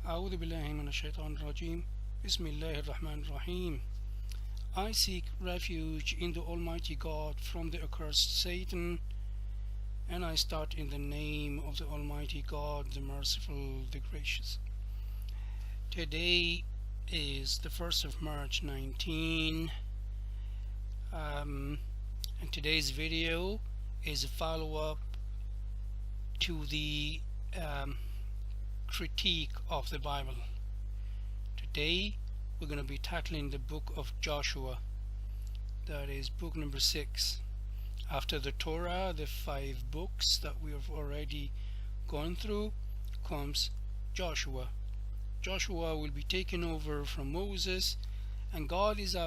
أعوذ بالله من الشيطان الرجيم. بسم الله الرحمن الرحيم. I seek refuge in the Almighty God from the accursed Satan, and I start in the name of the Almighty God, the Merciful, the Gracious. Today is the 1st of March 19, and today's video is a follow-up to the critique of the Bible. Today we're going to be tackling the book of Joshua. That is book number 6. After the Torah, the 5 books that we have already gone through, comes Joshua. Joshua will be taken over from Moses, and God is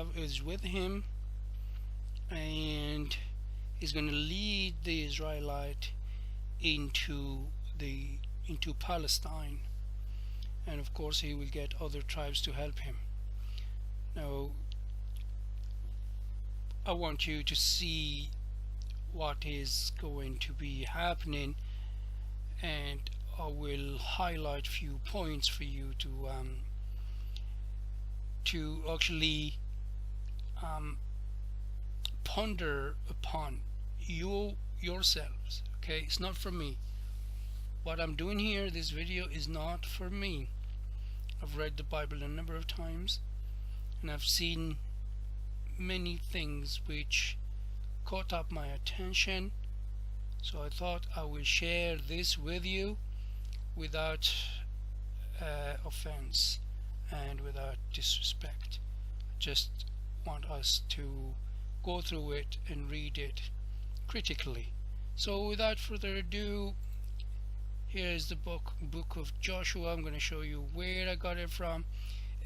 with him, and he's going to lead the Israelite into Palestine, and of course he will get other tribes to help him. Now I want you to see what is going to be happening, and I will highlight few points for you to actually ponder upon yourselves. Okay, it's not for me. What I'm doing here, this video, is not for me. I've read the Bible a number of times, and I've seen many things which caught up my attention, so I thought I will share this with you without offense and without disrespect. I just want us to go through it and read it critically. So without further ado, here's the book of Joshua. I'm going to show you where I got it from.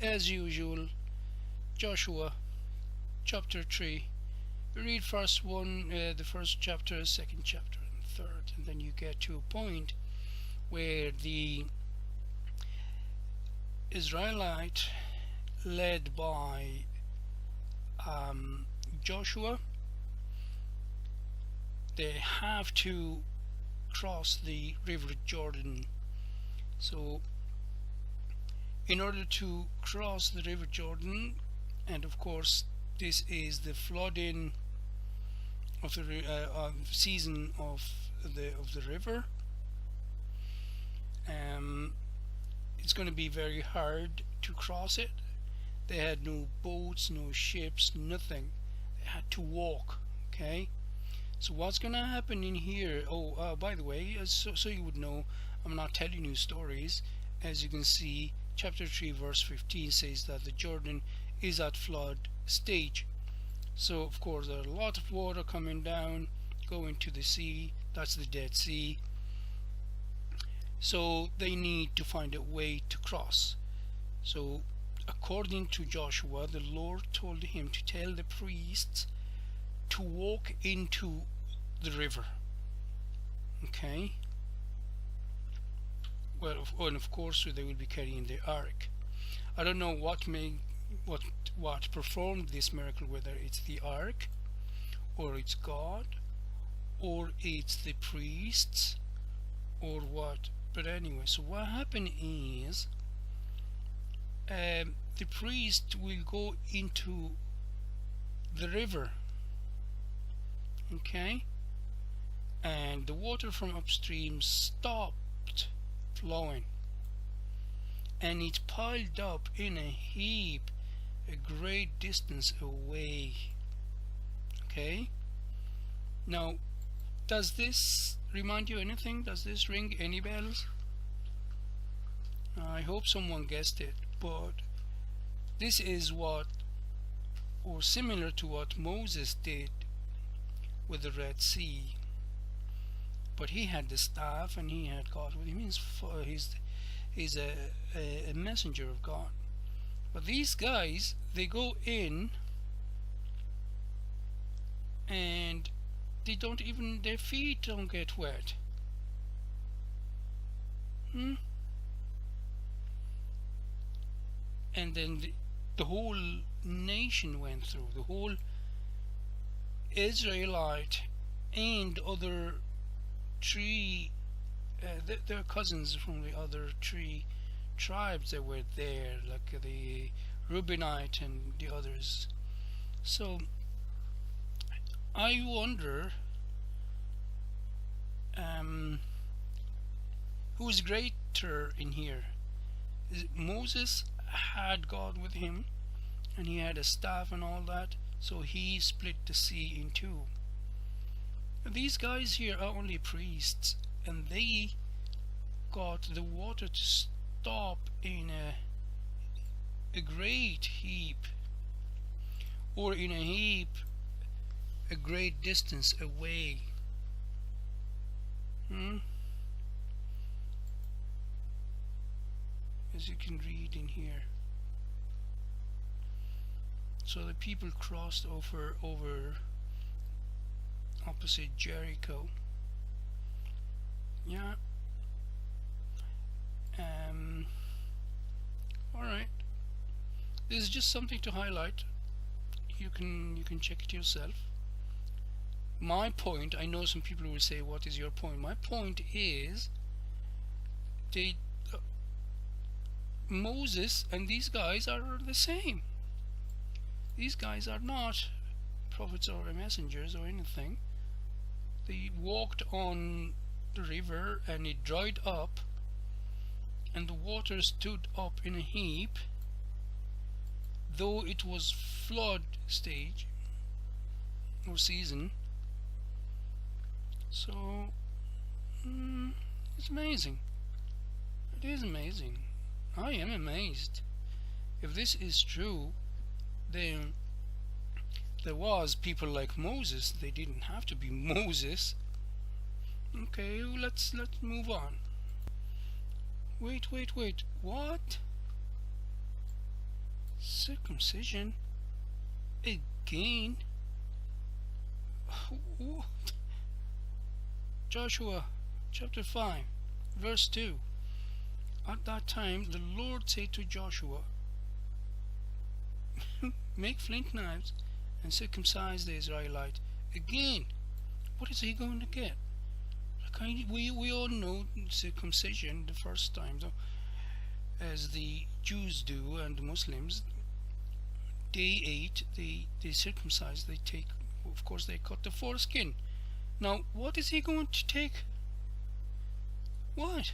As usual, Joshua chapter 3. You read the first chapter, second chapter, and third, and then you get to a point where the Israelite, led by Joshua, they have to cross the river Jordan. So in order to cross the river Jordan, and of course this is the flooding of the season of the river, it's going to be very hard to cross it. They had no boats, no ships, nothing. They had to walk. Okay, so what's going to happen in here? By the way, so you would know, I'm not telling you stories. As you can see, chapter 3 verse 15 says that the Jordan is at flood stage. So of course there are a lot of water coming down, going to the sea. That's the Dead Sea. So they need to find a way to cross. So according to Joshua, the Lord told him to tell the priests to walk into the river. Okay, well, and of course they will be carrying the ark. I don't know what performed this miracle, whether it's the ark, or it's God, or it's the priests, or what. But anyway, so what happened is the priest will go into the river, okay, and the water from upstream stopped flowing, and it piled up in a heap a great distance away. Okay, now does this remind you anything? Does this ring any bells? I hope someone guessed it, but this is what, or similar to what Moses did with the Red Sea. But he had the staff and he had God with him. He's a messenger of God. But these guys, they go in and they don't even, their feet don't get wet. And then the whole nation went through, the whole Israelite and other 3 they're cousins from the other 3 tribes that were there, like the Reubenite and the others. So I wonder who's greater in here. Moses had God with him, and he had a staff and all that, so he split the sea in two. These guys here are only priests, and they got the water to stop in a great heap, or in a heap a great distance away. As you can read in here. So the people crossed over opposite Jericho. Yeah. Alright. This is just something to highlight. You can check it yourself. My point, I know some people will say, what is your point? My point is Moses and these guys are the same. These guys are not prophets or messengers or anything. They walked on the river and it dried up, and the water stood up in a heap, though it was flood stage or season. So it's amazing. It is amazing. I am amazed. If this is true, then there was people like Moses. They didn't have to be Moses. Okay, let's move on. Wait. What? Circumcision? Again? What? Joshua chapter 5 verse 2. At that time the Lord said to Joshua, make flint knives and circumcise the Israelite. Again, what is he going to get? We all know circumcision the first time, though, as the Jews do and the Muslims. Day 8, they circumcise. They take, of course, they cut the foreskin. Now, what is he going to take? What?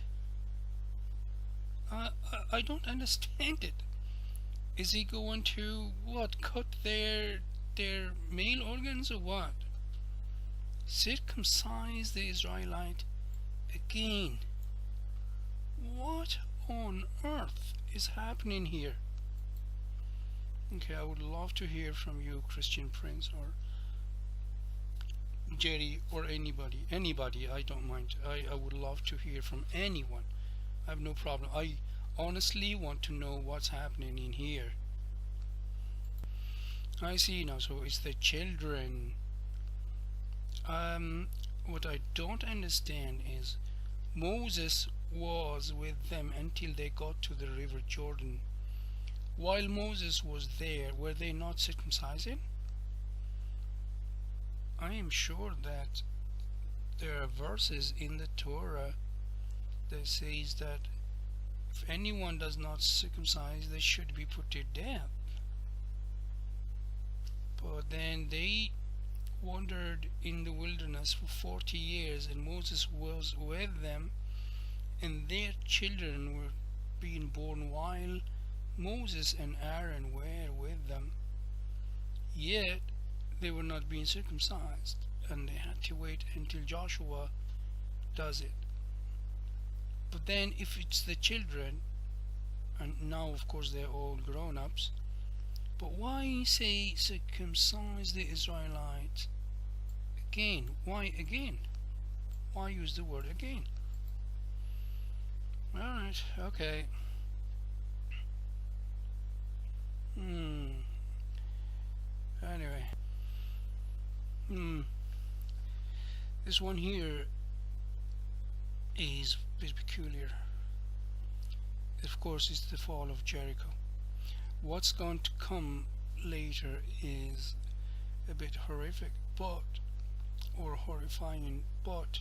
I don't understand it. Is he going to cut their male organs or what? Circumcise the Israelite again. What on earth is happening here? Okay, I would love to hear from you, Christian Prince or Jerry or anybody, I don't mind. I would love to hear from anyone. I have no problem. I honestly want to know what's happening in here. I see now, so it's the children. What I don't understand is Moses was with them until they got to the river Jordan. While Moses was there, were they not circumcising? I am sure that there are verses in the Torah that says that if anyone does not circumcise, they should be put to death. But then they wandered in the wilderness for 40 years, and Moses was with them, and their children were being born while Moses and Aaron were with them. Yet they were not being circumcised, and they had to wait until Joshua does it. But then if it's the children, and now of course they're all grown-ups, but why say circumcise the Israelites again? Why again? Why use the word again? Alright, okay. Anyway. This one here is a bit peculiar. Of course, it's the fall of Jericho. What's going to come later is a bit horrific, or horrifying, but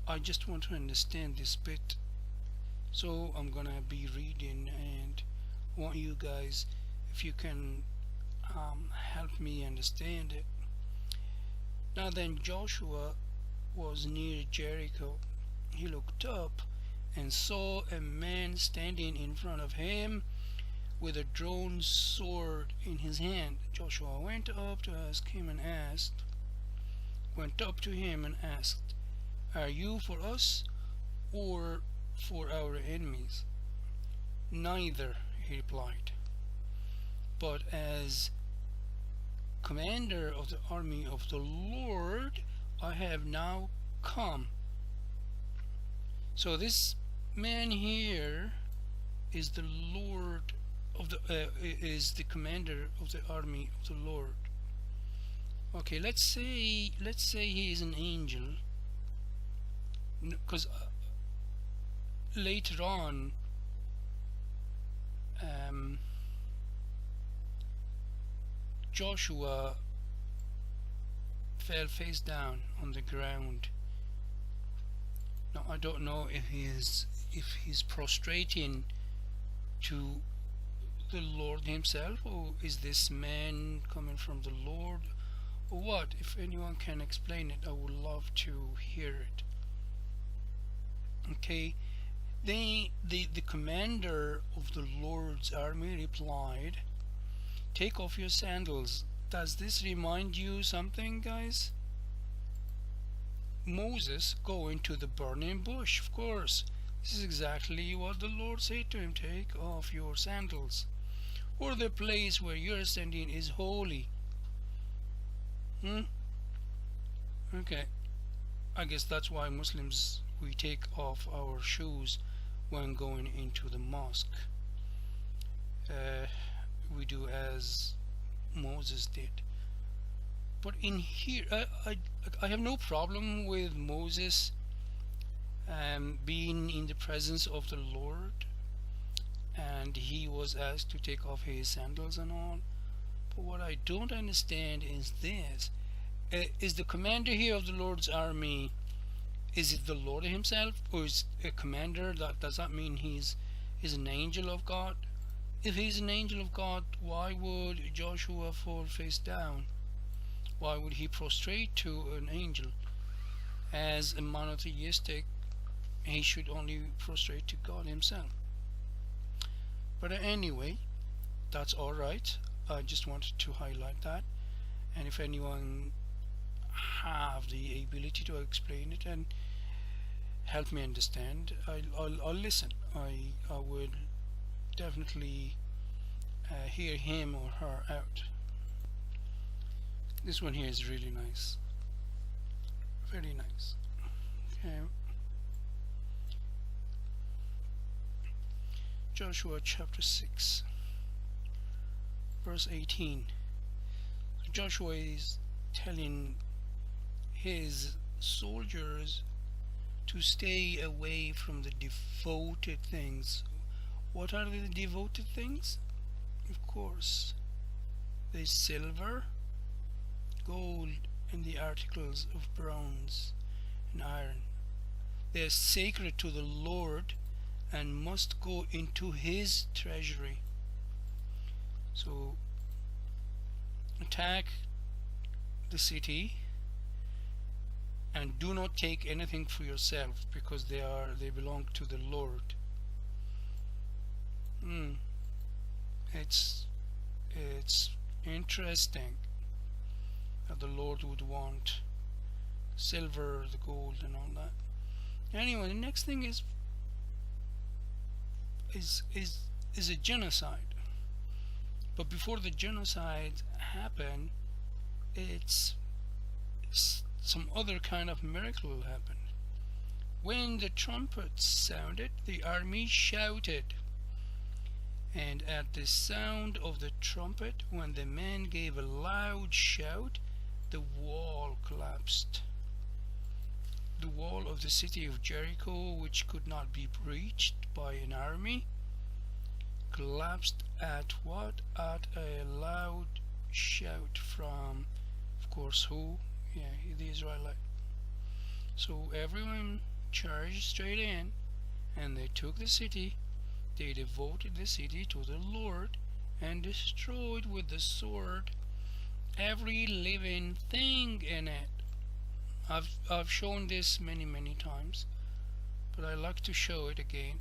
I just want to understand this bit So I'm gonna be reading, and I want you guys, if you can help me understand it. Now then, Joshua was near Jericho. He looked up and saw a man standing in front of him with a drawn sword in his hand. Joshua went up to him and asked, "Are you for us or for our enemies?" "Neither," he replied, "but as commander of the army of the Lord I have now come." So this man here is the Lord of is the commander of the army of the Lord. Okay, let's say he is an angel, because later on Joshua fell face down on the ground. Now I don't know if he's prostrating to the Lord himself, or is this man coming from the Lord, or what? If anyone can explain it, I would love to hear it. Okay, the commander of the Lord's army replied, "Take off your sandals." Does this remind you something, guys? Moses going to the burning bush, of course. This is exactly what the Lord said to him: "Take off your sandals, for the place where you are standing is holy." Okay, I guess that's why Muslims, we take off our shoes when going into the mosque. We do as Moses did. But in here, I have no problem with Moses being in the presence of the Lord, and he was asked to take off his sandals and all. But what I don't understand is this: is the commander here of the Lord's army, is it the Lord himself, or is a commander? Does that mean he's an angel of God? If he's an angel of God, why would Joshua fall face down? Why would he prostrate to an angel? As a monotheistic, he should only prostrate to God himself. But anyway, that's alright. I just wanted to highlight that, and if anyone have the ability to explain it and help me understand, I'll listen. I would definitely hear him or her out. This one here is really nice, very nice. Okay, Joshua chapter 6 verse 18. Joshua is telling his soldiers to stay away from the devoted things. What are the devoted things? Of course, the silver, gold, and the articles of bronze and iron. They are sacred to the Lord and must go into his treasury. So attack the city and do not take anything for yourself, because they belong to the Lord. It's interesting that the Lord would want silver, the gold, and all that. Anyway, the next thing is a genocide. But before the genocide happened, it's some other kind of miracle happened. When the trumpet sounded, the army shouted. And at the sound of the trumpet, when the men gave a loud shout, the wall collapsed. The wall of the city of Jericho, which could not be breached by an army, collapsed at what? At a loud shout from, of course, who? Yeah, the Israelite. So everyone charged straight in And they took the city, they devoted the city to the Lord, and destroyed with the sword every living thing in it. I've shown this many times, but I like to show it again.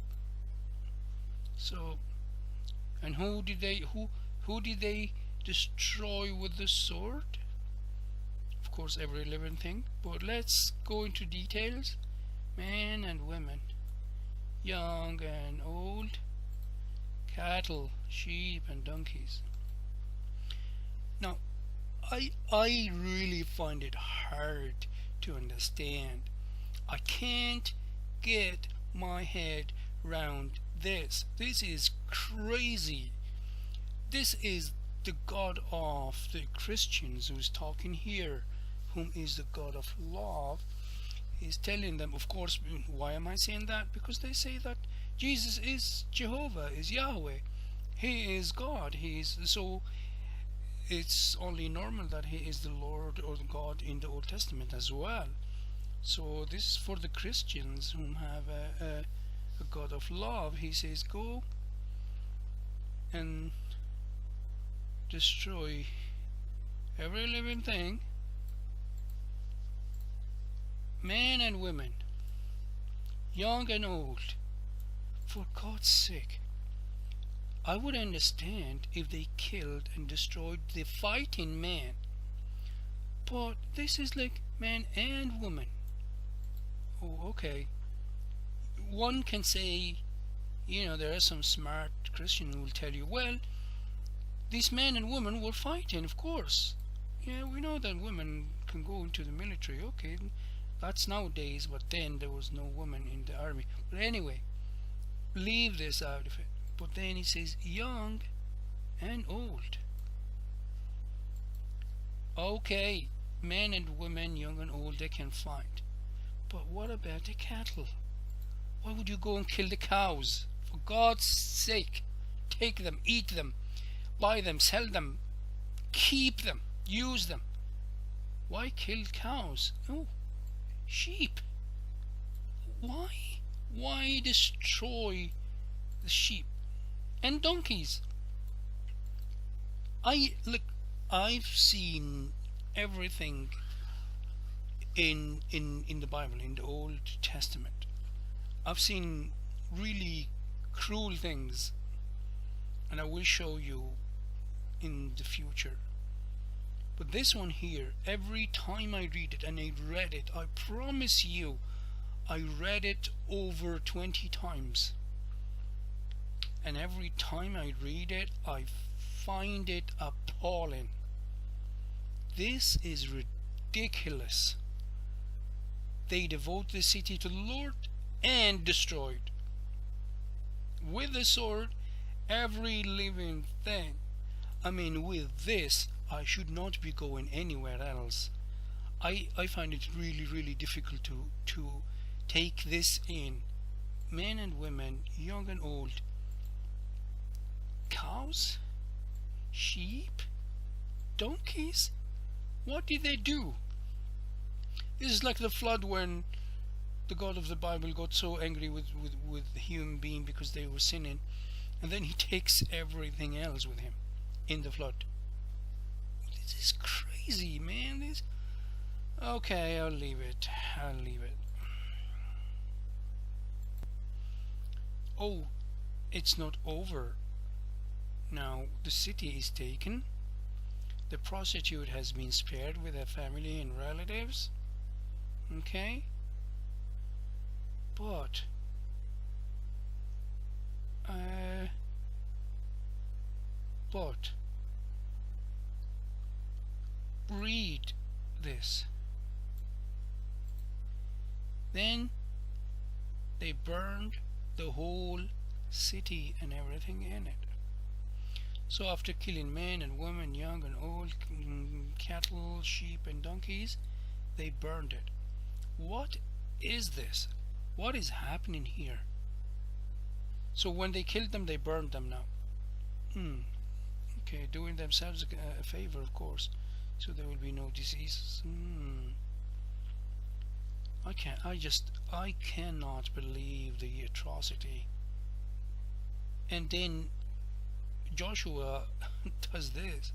So, and who did they destroy with the sword? Of course, every living thing. But let's go into details. Men and women, young and old, cattle, sheep, and donkeys. Now, I really find it hard to understand. I can't get my head round this. This is crazy. This is the God of the Christians who's talking here, whom is the God of love. He's telling them, of course, why am I saying that? Because they say that Jesus is Jehovah, is Yahweh. He is God. So it's only normal that he is the Lord or the God in the Old Testament as well. So this is for the Christians whom have a God of love. He says, go and destroy every living thing, men and women, young and old. For God's sake, I would understand if they killed and destroyed the fighting man, but this is like man and woman. Oh, okay. One can say, there are some smart Christians who will tell you, well, these men and women were fighting, of course. Yeah, we know that women can go into the military. Okay, that's nowadays, but then there was no woman in the army. But anyway, leave this out of it. But then he says young and old. Okay, men and women, young and old, they can fight. But what about the cattle? Why would you go and kill the cows? For God's sake, take them, eat them, buy them, sell them, keep them, use them. Why kill cows? Oh, sheep. Why destroy the sheep and donkeys? I've seen everything in the Bible, in the Old Testament. I've seen really cruel things, and I will show you in the future. But this one here, every time I read it, and I read it, I promise you, I read it over 20 times. And every time I read it, I find it appalling. This is ridiculous. They devote the city to the Lord and destroyed with the sword every living thing. I mean, with this, I should not be going anywhere else. I find it really difficult to take this in. Men and women, young and old, cows, sheep, donkeys. What did they do? This is like the flood, when the God of the Bible got so angry with the human being because they were sinning, and then he takes everything else with him in the flood. This is crazy, man. Okay, I'll leave it. Oh, it's not over. Now the city is taken. The prostitute has been spared with her family and relatives. Okay? But read this. Then they burned the whole city and everything in it. So after killing men and women, young and old, cattle, sheep and donkeys, they burned it. What is this? What is happening here? So when they killed them, they burned them now. Okay, doing themselves a favor, of course, so there will be no diseases. I cannot believe the atrocity. And then Joshua does this.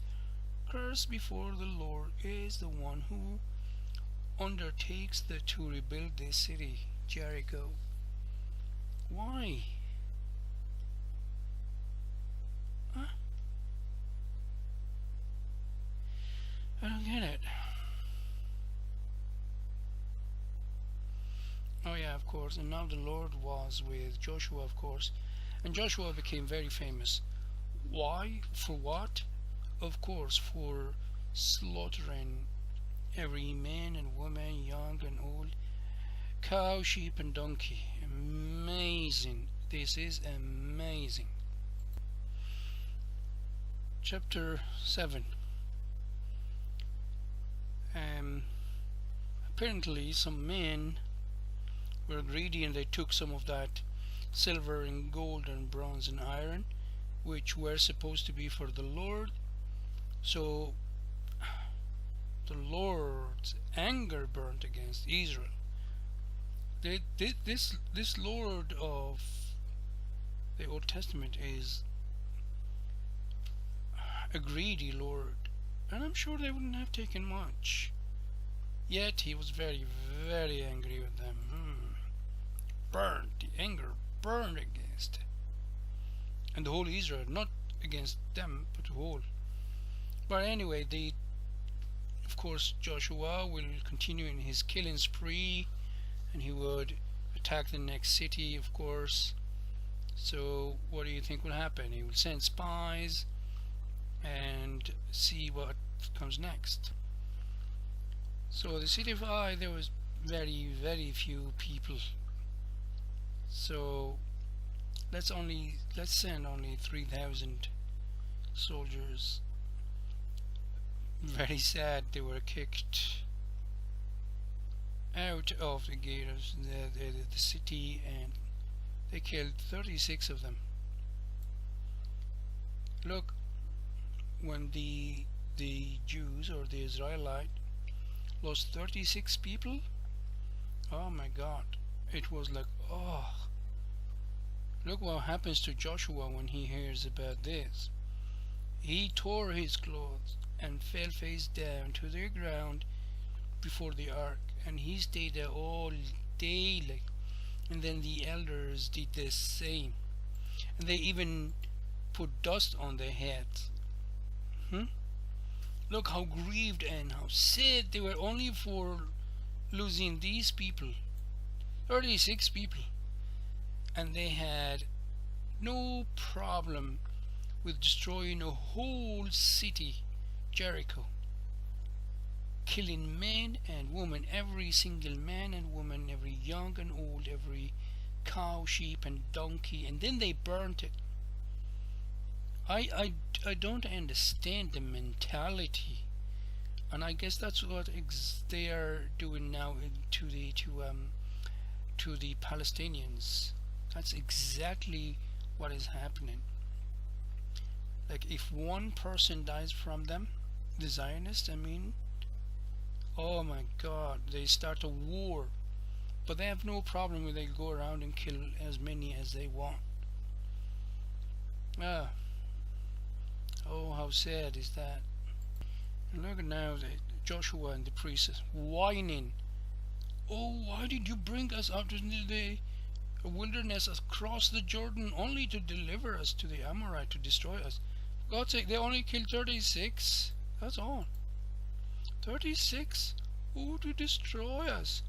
Cursed before the Lord is the one who undertakes to rebuild this city, Jericho. Why? Huh? I don't get it. Oh yeah, of course. And now the Lord was with Joshua, of course. And Joshua became very famous. Why? For what? Of course, for slaughtering every man and woman, young and old, cow, sheep and donkey. Amazing. This is amazing. Chapter 7. Apparently some men were greedy and they took some of that silver and gold and bronze and iron, which were supposed to be for the Lord. So the Lord's anger burnt against Israel. This Lord of the Old Testament is a greedy Lord, and I'm sure they wouldn't have taken much. Yet he was very, very angry with them. The anger burned against, and the whole Israel, not against them, but the whole. But anyway, of course, Joshua will continue in his killing spree, and he would attack the next city, of course. So what do you think will happen? He will send spies and see what comes next. So the city of Ai, there was very, very few people. So let's send only 3,000 soldiers. Very sad, they were kicked out of the gate of the city, and they killed 36 of them. Look, when the Jews or the Israelite lost 36 people, oh my God, it was like, oh, look what happens to Joshua when he hears about this. He tore his clothes and fell face down to the ground before the ark, and he stayed there all day, and then the elders did the same, and they even put dust on their heads. Look how grieved and how sad they were, only for losing these people, 36 people, and they had no problem with destroying a whole city, Jericho, killing men and women, every single man and woman, every young and old, every cow, sheep and donkey, and then they burnt it. I don't understand the mentality, and I guess that's what they are doing now to the Palestinians. That's exactly what is happening. Like, if one person dies from them, the Zionists, I mean, oh my God, they start a war, but they have no problem when they go around and kill as many as they want. Oh, how sad is that? And look at now, Joshua and the priests whining. Oh, why did you bring us out into the wilderness across the Jordan only to deliver us to the Amorite, to destroy us? For God's sake, they only killed 36. That's all. 36? Oh, to destroy us.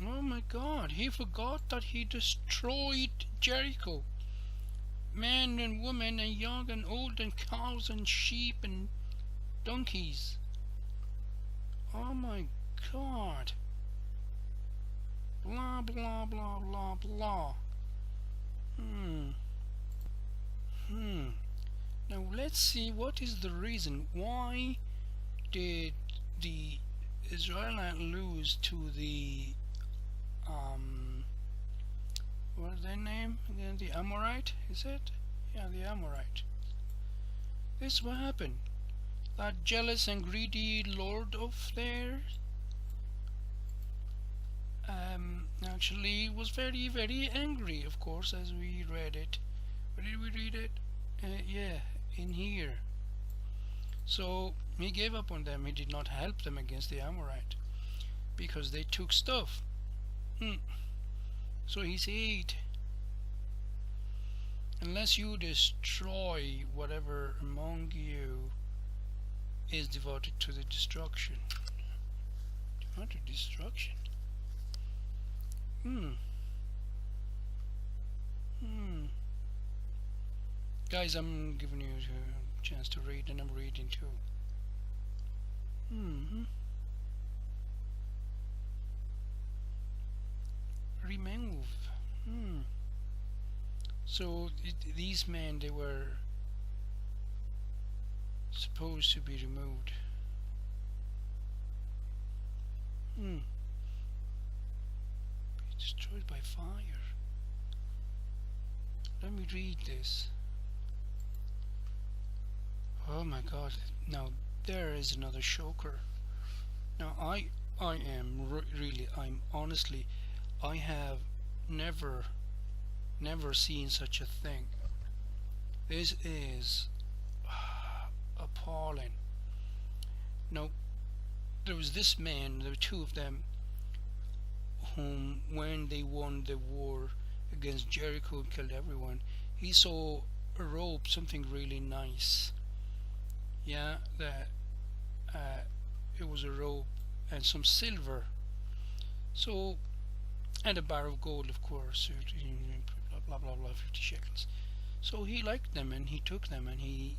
Oh my God, he forgot that he destroyed Jericho. Men and women and young and old and cows and sheep and donkeys. Oh my God. Blah blah blah blah blah. Now let's see what is the reason. Why did the Israelites lose to the what is their name again? The Amorite, is it? Yeah, the Amorite. This is what happened. That jealous and greedy lord of theirs, eventually was very, very angry, of course, as we read it. Where did we read it? Yeah, in here. So he gave up on them. He did not help them against the Amorite because they took stuff. So he said, unless you destroy whatever among you is devoted to the destruction. Devoted to destruction. Guys, I'm giving you a chance to read, and I'm reading too. Remove. So these men, they were supposed to be removed. Be destroyed by fire. Let me read this. Oh my God! Now there is another shocker. Now I am really, I'm honestly, I have never seen such a thing. This is appalling. Now there was this man, there were two of them, whom when they won the war against Jericho and killed everyone, he saw a rope, something really nice. Yeah, that it was a rope and some silver. So, and a bar of gold, of course, blah blah blah, 50 shekels. So he liked them, and he took them, and he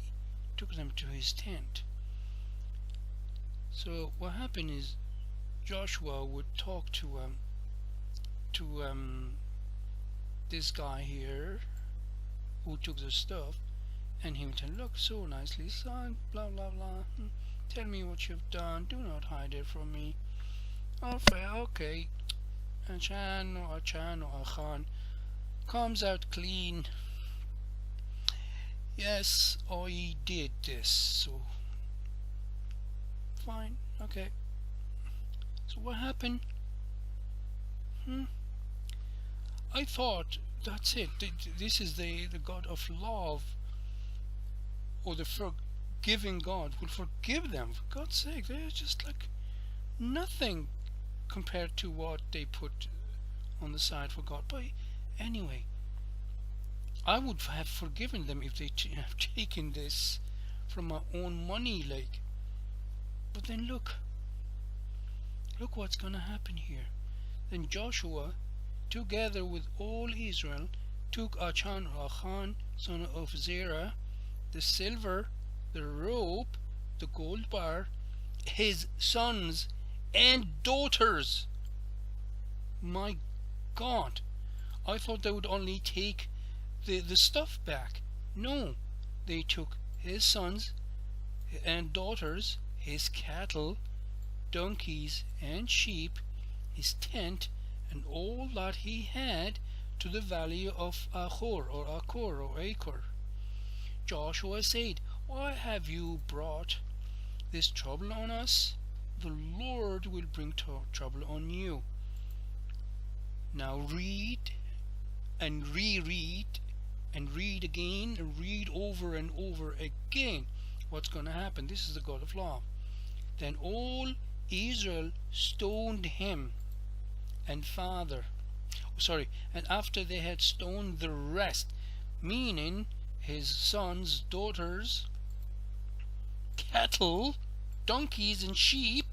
took them to his tent. So what happened is Joshua would talk to this guy here who took the stuff, and he would say, look, so nicely son, blah blah blah, tell me what you've done, do not hide it from me. Okay. And Chan or Achan comes out clean. Yes, I did this, so fine, okay. So what happened? I thought that's it. This is the God of love, or the forgiving God will forgive them. For God's sake, they're just like nothing compared to what they put on the side for God. But anyway, I would have forgiven them if they have taken this from my own money, like. But then look what's gonna happen here. Then Joshua, together with all Israel, took Achan, son of Zerah, the silver, the rope, the gold bar, his sons and daughters. My God, I thought they would only take the stuff back. No, they took his sons and daughters, his cattle, donkeys and sheep, his tent, and all that he had, to the valley of Achor or Acor. Joshua said, why have you brought this trouble on us? The Lord will bring trouble on you. Now read and reread and read again and read over and over again what's going to happen. This is the God of law. Then all Israel stoned him and after they had stoned the rest, meaning his sons, daughters, cattle, donkeys and sheep.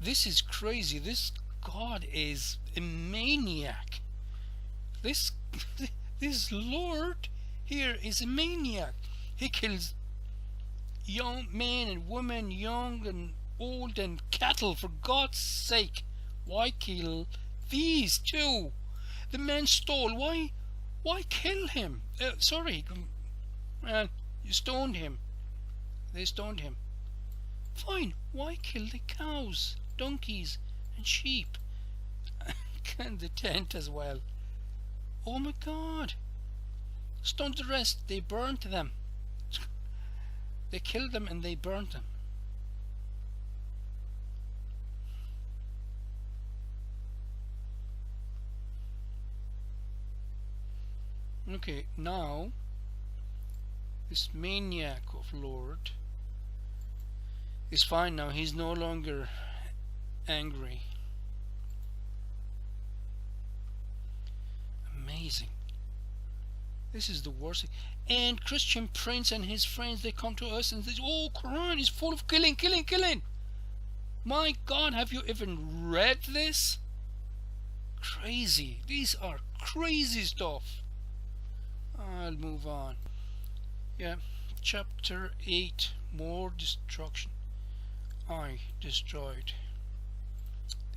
This is crazy. This God is a maniac. This Lord here is a maniac. He kills young men and women, young and old, and cattle. For God's sake, why kill these two? The man stole. Why kill him? You stoned him. They stoned him. Fine, why kill the cows, donkeys and sheep? And the tent as well. Oh my God. Stoned the rest. They burnt them. They killed them and they burnt them. Okay, now this maniac of Lord is fine now. He's no longer angry. Amazing. This is the worst thing. And Christian Prince and his friends, they come to us and say, oh, Quran is full of killing. My God, have you even read this? Crazy. These are crazy stuff. I'll move on. Yeah, chapter 8, more destruction. I destroyed.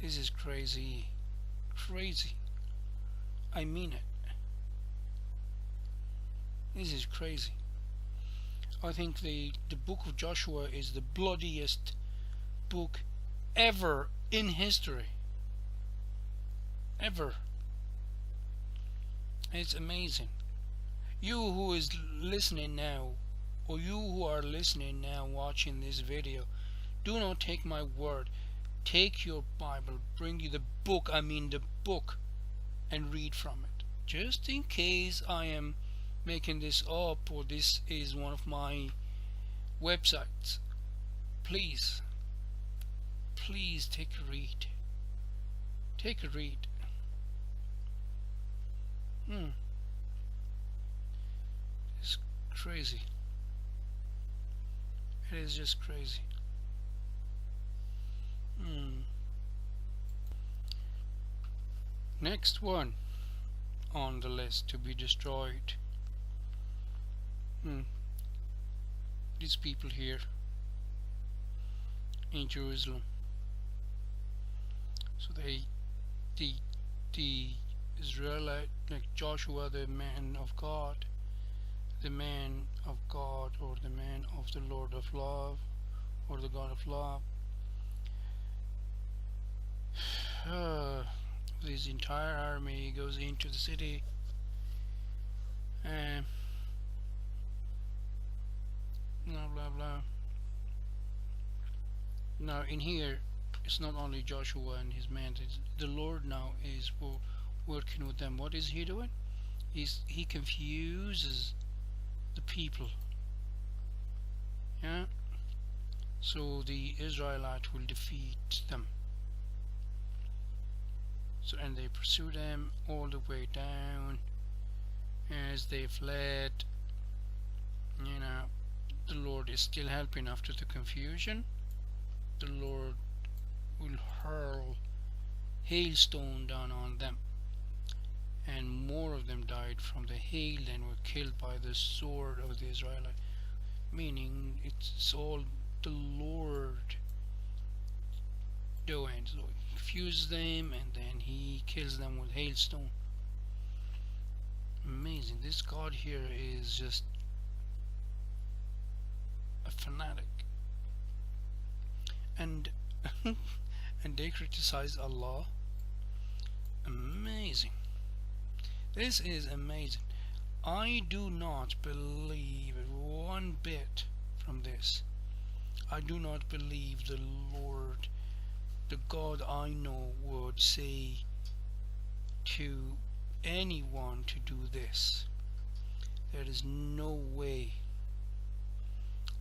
This is crazy. I mean it. This is crazy. I think the book of Joshua is the bloodiest book ever in history. Ever. It's amazing. You who is listening now, or you who are listening now watching this video, do not take my word. Take your Bible, bring you the book, and read from it. Just in case I am making this up or this is one of my websites, please take a read. It's crazy. It is just crazy. Next one on the list to be destroyed. These people here in Jerusalem. So the Israelite, like Joshua, the man of God, or the man of the Lord of love, or the God of love. His entire army goes into the city, and blah blah blah. Now in here, it's not only Joshua and his men. The Lord now is working with them. What is he doing? He confuses the people. Yeah. So the Israelites will defeat them. So, and they pursue them all the way down as they fled. You know, the Lord is still helping after the confusion. The Lord will hurl hailstone down on them, and more of them died from the hail than were killed by the sword of the Israelites. Meaning it's all the Lord doing. So he confuses them and then he kills them with hailstone. Amazing. This God here is just a fanatic. And and they criticize Allah. Amazing. This is amazing. I do not believe one bit from this. I do not believe the Lord, the God I know, would say to anyone to do this. There is no way.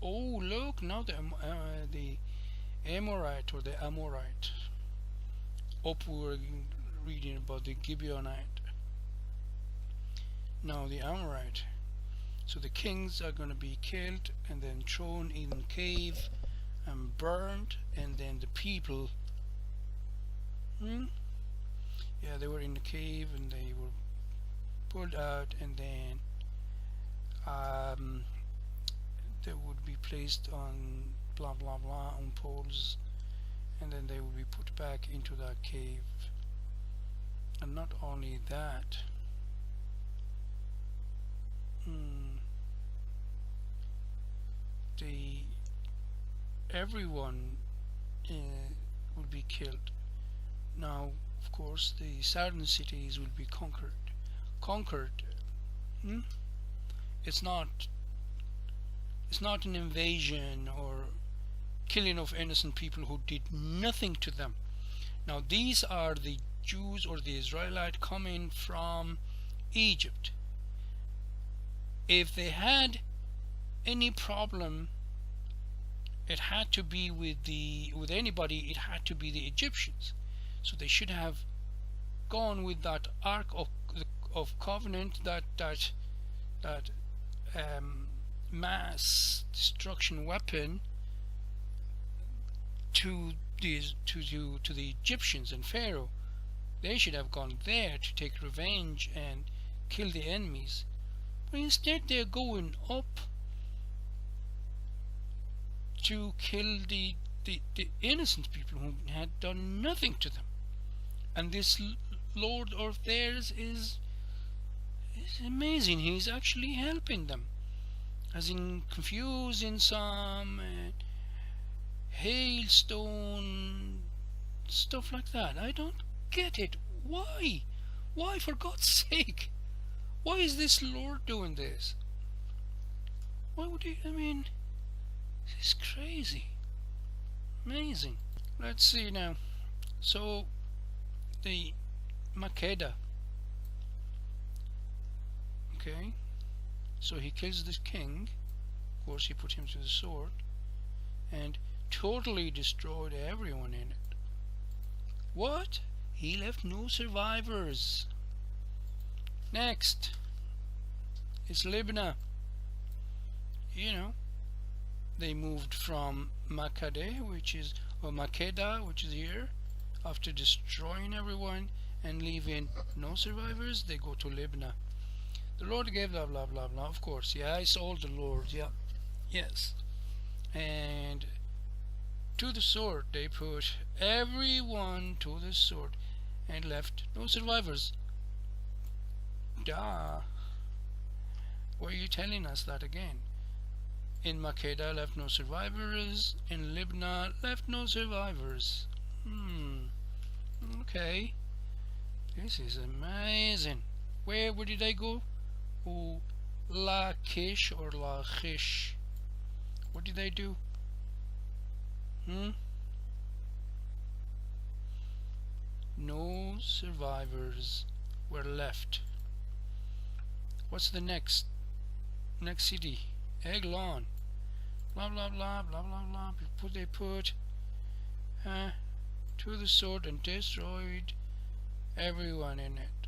Oh, look, now the Amorite or the Amorite. Up we were reading about the Gibeonite. Now the Amorite. So the kings are going to be killed and then thrown in a cave and burned, and then the people, yeah, they were in the cave and they were pulled out, and then they would be placed on blah blah blah on poles, and then they would be put back into that cave. And not only that, everyone will be killed. Now, of course, the southern cities will be conquered. It's not an invasion or killing of innocent people who did nothing to them. Now these are the Jews or the Israelites coming from Egypt, if they had any problem, it had to be with anybody. It had to be the Egyptians. So they should have gone with that Ark of Covenant, that mass destruction weapon, to the Egyptians and Pharaoh. They should have gone there to take revenge and kill the enemies. But instead they're going up to kill the innocent people who had done nothing to them. And this Lord of theirs is amazing. He's actually helping them, as in confusing some, hailstone, stuff like that. I don't get it. Why? Why, for God's sake? Why is this Lord doing this? Why would he? I mean, this is crazy. Amazing. Let's see now. So, the Makeda. Okay. So he kills this king. Of course, he put him to the sword and totally destroyed everyone in it. What? He left no survivors. Next, it's Libna. You know, they moved from Makeda, which is here, after destroying everyone and leaving no survivors. They go to Libna. The Lord gave blah blah blah blah. Of course, yeah, it's all the Lord. Yeah, yes. And to the sword, they put everyone to the sword and left no survivors. Duh. Why are you telling us that again? In Makeda left no survivors. In Libna left no survivors. Okay. This is amazing. Where did they go? Oh, Lachish or Lachish. What did they do? No survivors were left. What's the next city? Eglon. Blah blah blah blah blah blah. They put to the sword and destroyed everyone in it.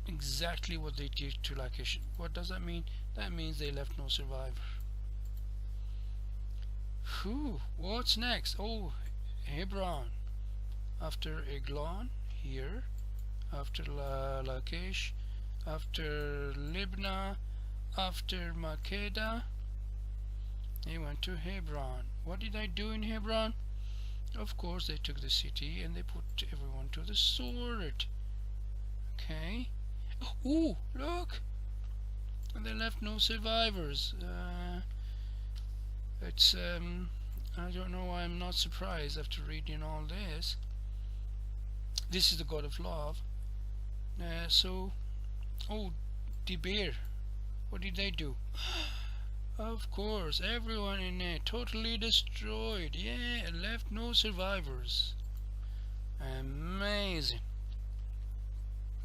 Exactly what they did to Lachish. What does that mean? That means they left no survivor. Whew, what's next? Oh, Hebron. After Eglon, here. After Lachish. After Libna. After Makeda. They went to Hebron. What did I do in Hebron? Of course, they took the city and they put everyone to the sword. Okay. Oh, look! And they left no survivors. It's I don't know why I'm not surprised after reading all this. This is the God of love. So, oh, Dibir. What did they do? Of course, everyone in it totally destroyed. Yeah, and left no survivors. Amazing.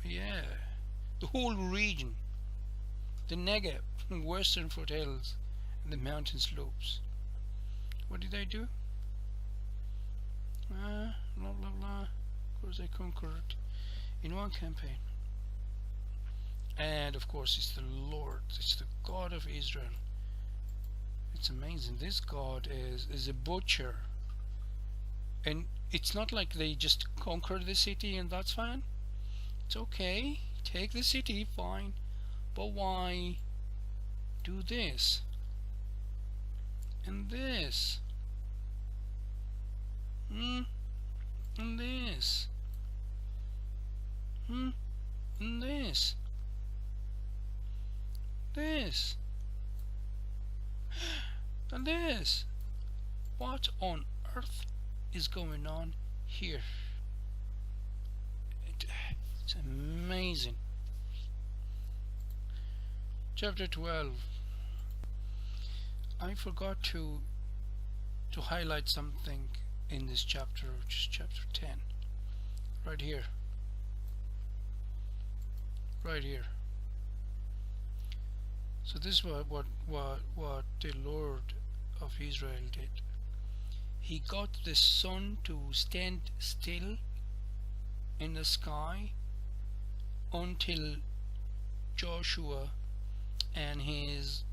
Yeah, the whole region, the Negev, western foothills, and the mountain slopes. What did they do? Blah blah blah. Of course, they conquered in one campaign. And of course, it's the Lord. It's the God of Israel. It's amazing. This God is a butcher, and it's not like they just conquered the city and that's fine. It's okay, take the city, fine, but why do this and this and this and this and this? What on earth is going on here? It's amazing. Chapter 12. I forgot to highlight something in this chapter, which is chapter 10. Right here. Right here. So this is what the Lord of Israel did. He got the sun to stand still in the sky until Joshua and his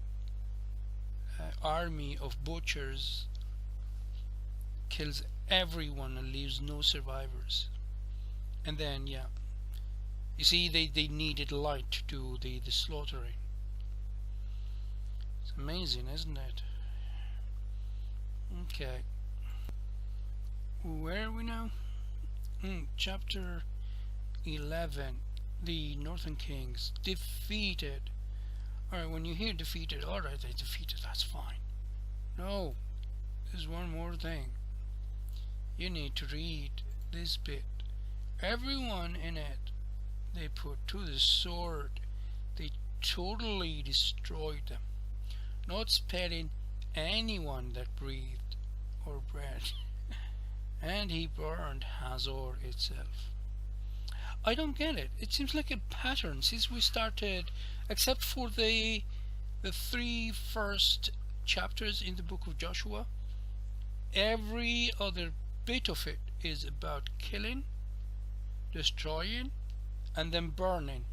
army of butchers kills everyone and leaves no survivors. And then, yeah, you see, they needed light to do the slaughtering. It's amazing, isn't it? Okay, where are we now? Chapter 11. The Northern Kings defeated. Alright, when you hear defeated, alright, they defeated, that's fine. No, there's one more thing. You need to read this bit. Everyone in it, they put to the sword. They totally destroyed them, not sparing anyone that breathed or breathed. And he burned Hazor itself. I don't get it. It seems like a pattern since we started, except for the 3 first chapters in the book of Joshua. Every other bit of it is about killing, destroying, and then burning.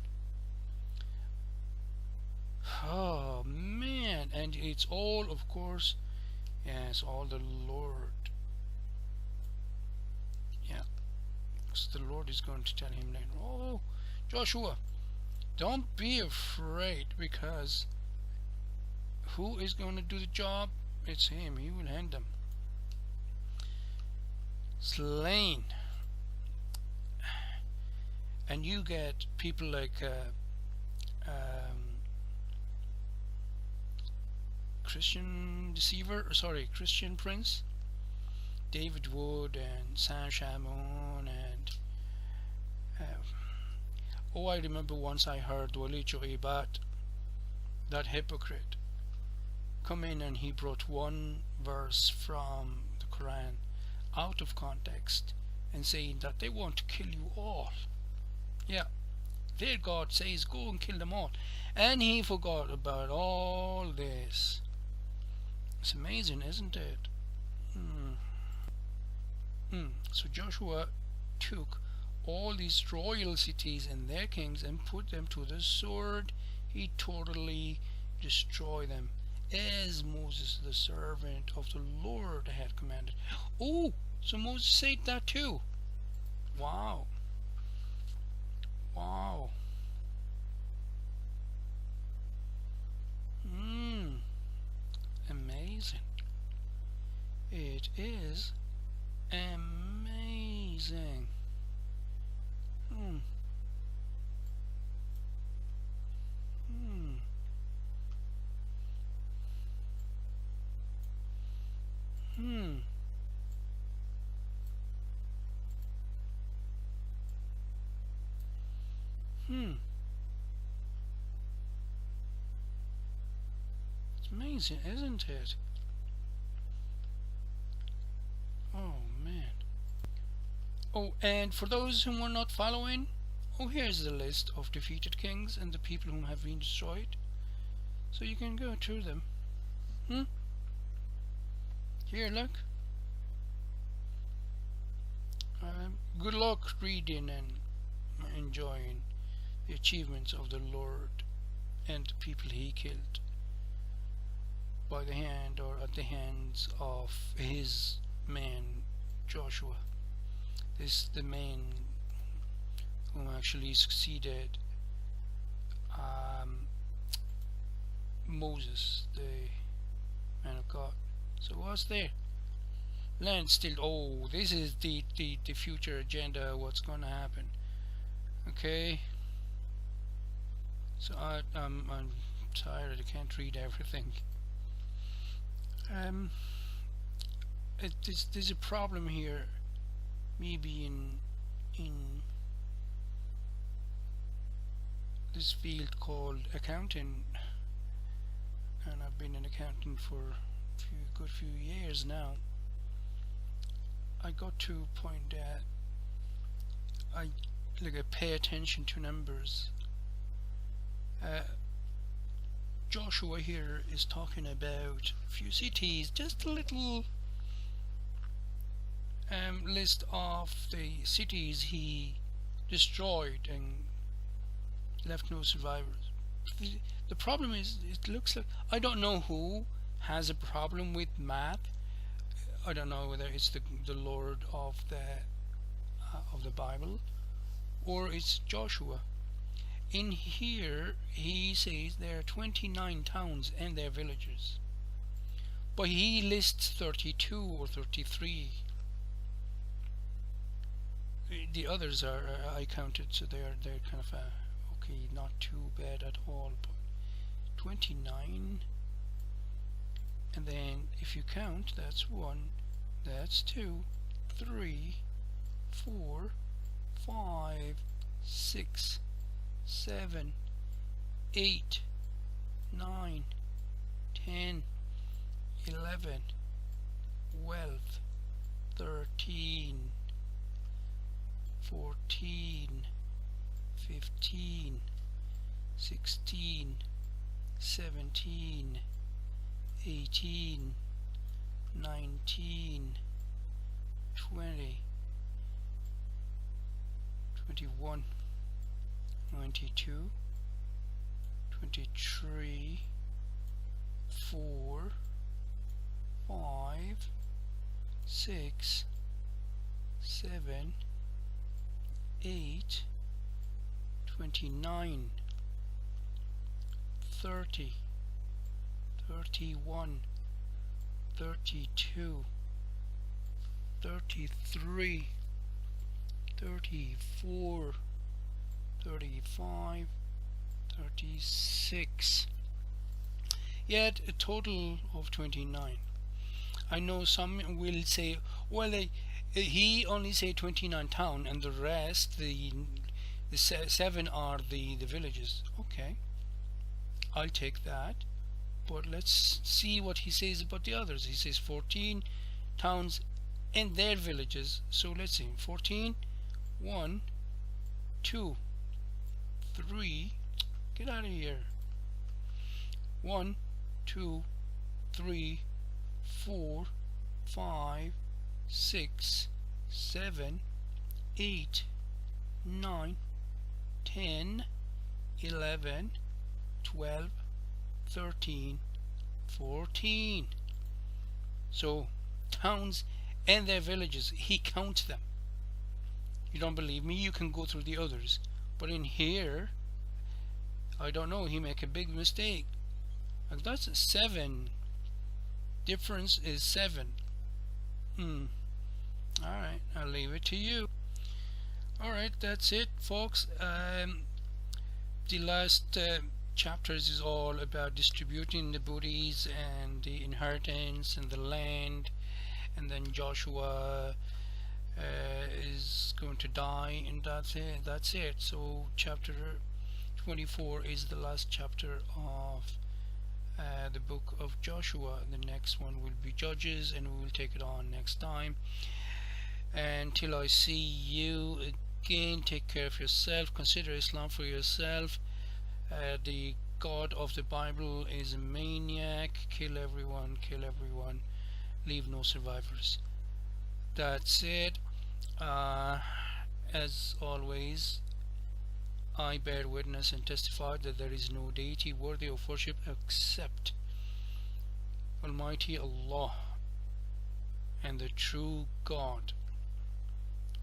Oh man, and it's all, of course, yes, all the Lord. Yeah, because the Lord is going to tell him later, oh, Joshua, don't be afraid, because who is going to do the job? It's him. He will hand them. Slain. And you get people like Christian Prince, David Wood, and Saint Chamon, and oh, I remember once I heard Wali Chouibat, that hypocrite, come in and he brought one verse from the Quran out of context and saying that they want to kill you all. Yeah, their God says go and kill them all, and he forgot about all this. It's amazing, isn't it? So Joshua took all these royal cities and their kings and put them to the sword. He totally destroyed them, as Moses, the servant of the Lord, had commanded. Oh, so Moses said that too. Wow. Wow. Amazing. It is amazing. It's amazing, isn't it? Oh man. Oh, and for those who are not following, oh, here's the list of defeated kings and the people whom have been destroyed, so you can go through them. Here, look. Good luck reading and enjoying the achievements of the Lord and the people he killed by the hand or at the hands of his man Joshua. This is the man who actually succeeded Moses, the man of God. So what's there? Land still. Oh, this is the future agenda. What's going to happen? Okay. So I'm tired. I can't read everything. There's a problem here. Maybe in this field called accounting, and I've been an accountant for a good few years now. I got to a point that I pay attention to numbers. Joshua here is talking about a few cities, just a little list of the cities he destroyed and left no survivors. The problem is, it looks like, I don't know who has a problem with math. I don't know whether it's the Lord of the Bible, or it's Joshua. In here he says there are 29 towns and their villages, but he lists 32 or 33. The others are I counted, so they're kind of okay, not too bad at all. But 29, and then if you count, that's 1, that's 2, 3, 4, 5, 6, 7, 8, 9, 10, 11, 12, 13, 14, 15, 16, 17, 18, 19, 20, 21, 22, 23, 4, 5, 6, 7, 8, 29, 30, 31, 32, 33, 34, 35, 36. Yet a total of 29. I know some will say, well, he only say 29 town and the rest, the 7 are the villages. Okay, I'll take that, but let's see what he says about the others. He says 14 towns and their villages. So let's see, 14, 1, 2, 3, get out of here, 1, 2, 3, 4, 5, 6, 7, 8, 9, 10, 11, 12, 13, 14. So towns and their villages, he counts them. You don't believe me? You can go through the others. But in here, I don't know, he make a big mistake. And that's 7. Difference is 7. Alright, I'll leave it to you. Alright, that's it, folks. The last chapters is all about distributing the booties and the inheritance and the land, and then Joshua is going to die, and that's it. So chapter 24 is the last chapter of the book of Joshua. The next one will be Judges, and we will take it on next time. Until I see you again, take care of yourself, consider Islam for yourself. The God of the Bible is a maniac. Kill everyone, leave no survivors. That's it. As always, I bear witness and testify that there is no deity worthy of worship except Almighty Allah, and the true God,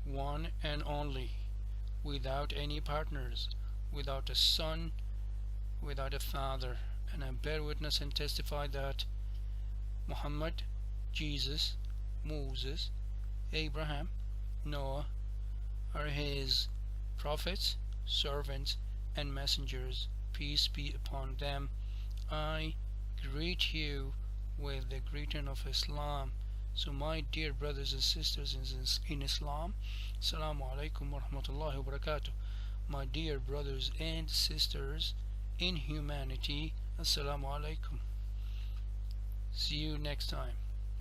one and only, without any partners, without a son, without a father. And I bear witness and testify that Muhammad, Jesus, Moses, Abraham, Noah are his prophets, servants, and messengers. Peace be upon them. I greet you with the greeting of Islam. So my dear brothers and sisters in Islam, Assalamu alaikum wa rahmatullahi wa barakatuh. My dear brothers and sisters in humanity, Assalamu alaikum. See you next time.